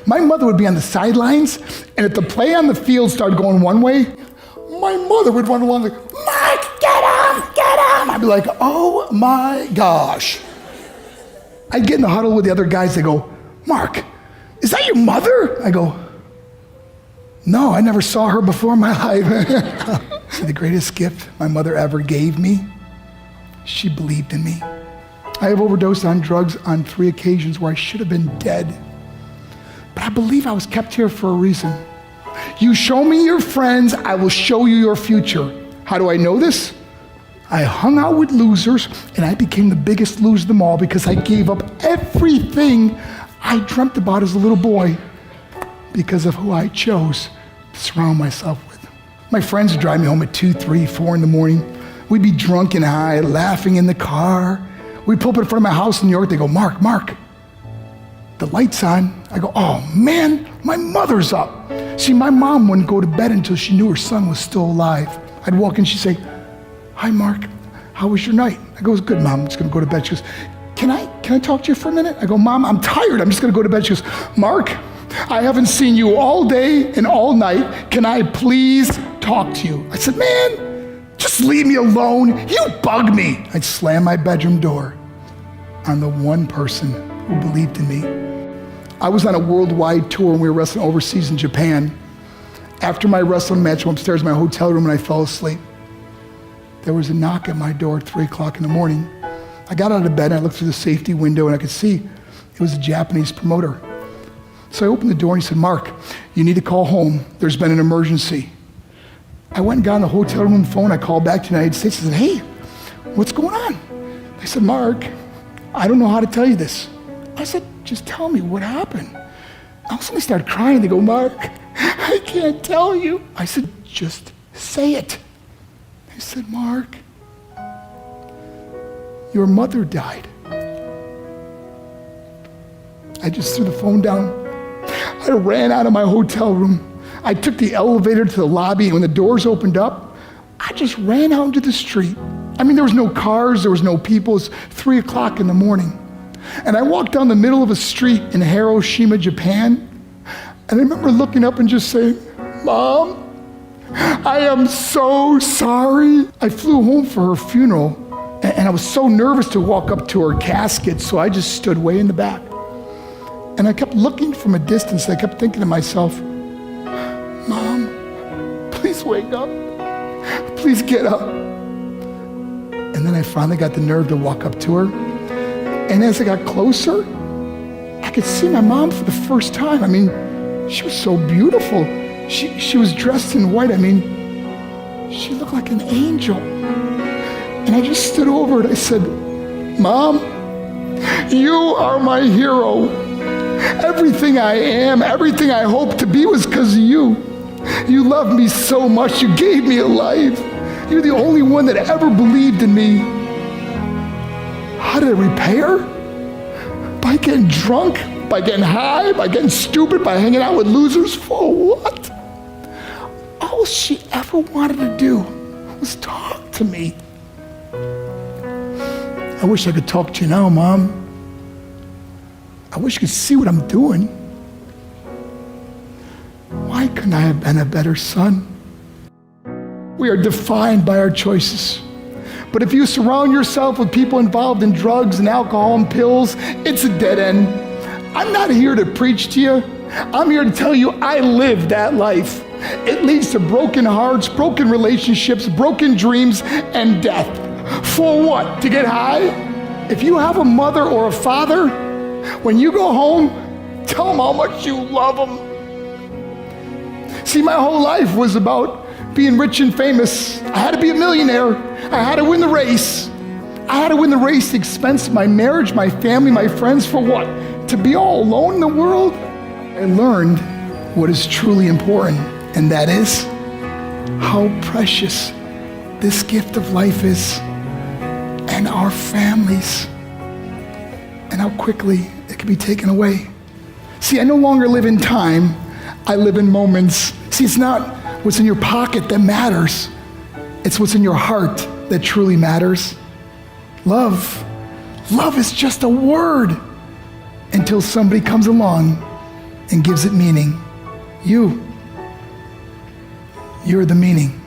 My mother would be on the sidelines, and if the play on the field started going one way, my mother would run along like, Mark, get him, get him. I'd be like, oh my gosh. I'd get in the huddle with the other guys. They go, Mark, is that your mother? I go, no, I never saw her before in my life. See, the greatest gift my mother ever gave me, she believed in me. I have overdosed on drugs on 3 occasions where I should have been dead. But I believe I was kept here for a reason. You show me your friends, I will show you your future. How do I know this? I hung out with losers, and I became the biggest loser of them all because I gave up everything I dreamt about as a little boy because of who I chose to surround myself with. My friends would drive me home at 2, 3, 4 in the morning. We'd be drunk and high, laughing in the car. We'd pull up in front of my house in New York. They go, Mark, the light's on. I go, oh man, my mother's up. See, my mom wouldn't go to bed until she knew her son was still alive. I'd walk in, she'd say, hi Mark, how was your night? I go, it was good, Mom, I'm just gonna go to bed. She goes, can I talk to you for a minute? I go, Mom, I'm tired, I'm just gonna go to bed. She goes, Mark, I haven't seen you all day and all night. Can I please talk to you? I said, man, just leave me alone. You bug me. I'd slam my bedroom door on the one person who believed in me. I was on a worldwide tour and we were wrestling overseas in Japan. After my wrestling match, I went upstairs in my hotel room and I fell asleep. There was a knock at my door at 3 o'clock in the morning. I got out of bed and I looked through the safety window and I could see it was a Japanese promoter. So I opened the door and he said, Mark, you need to call home. There's been an emergency. I went and got on the hotel room phone. I called back to the United States. I said, hey, what's going on? They said, Mark, I don't know how to tell you this. I said, just tell me what happened. All of a sudden they started crying. They go, Mark, I can't tell you. I said, just say it. They said, Mark, your mother died. I just threw the phone down. I ran out of my hotel room. I took the elevator to the lobby, and when the doors opened up, I just ran out into the street. I mean, there was no cars, there was no people. It was 3 o'clock in the morning. And I walked down the middle of a street in Hiroshima, Japan, and I remember looking up and just saying, Mom, I am so sorry. I flew home for her funeral, and I was so nervous to walk up to her casket, so I just stood way in the back. And I kept looking from a distance. I kept thinking to myself, Mom, please wake up. Please get up. And then I finally got the nerve to walk up to her. And as I got closer, I could see my mom for the first time. I mean, she was so beautiful. She was dressed in white. I mean, she looked like an angel. And I just stood over and I said, Mom, you are my hero. Everything I am, everything I hope to be was because of you. You loved me so much, you gave me a life. You're the only one that ever believed in me. How did I repay her? By getting drunk, by getting high, by getting stupid, by hanging out with losers? For what? All she ever wanted to do was talk to me. I wish I could talk to you now, Mom. I wish you could see what I'm doing. Why couldn't I have been a better son? We are defined by our choices. But if you surround yourself with people involved in drugs and alcohol and pills, it's a dead end. I'm not here to preach to you. I'm here to tell you I lived that life. It leads to broken hearts, broken relationships, broken dreams, and death. For what? To get high? If you have a mother or a father, when you go home, tell them how much you love them. See, my whole life was about being rich and famous. I had to be a millionaire. I had to win the race. I had to win the race at the expense of my marriage, my family, my friends. For what? To be all alone in the world? I learned what is truly important, and that is how precious this gift of life is, and our families, and how quickly it can be taken away. See, I no longer live in time, I live in moments. See, it's not what's in your pocket that matters. It's what's in your heart that truly matters. Love is just a word until somebody comes along and gives it meaning. You're the meaning.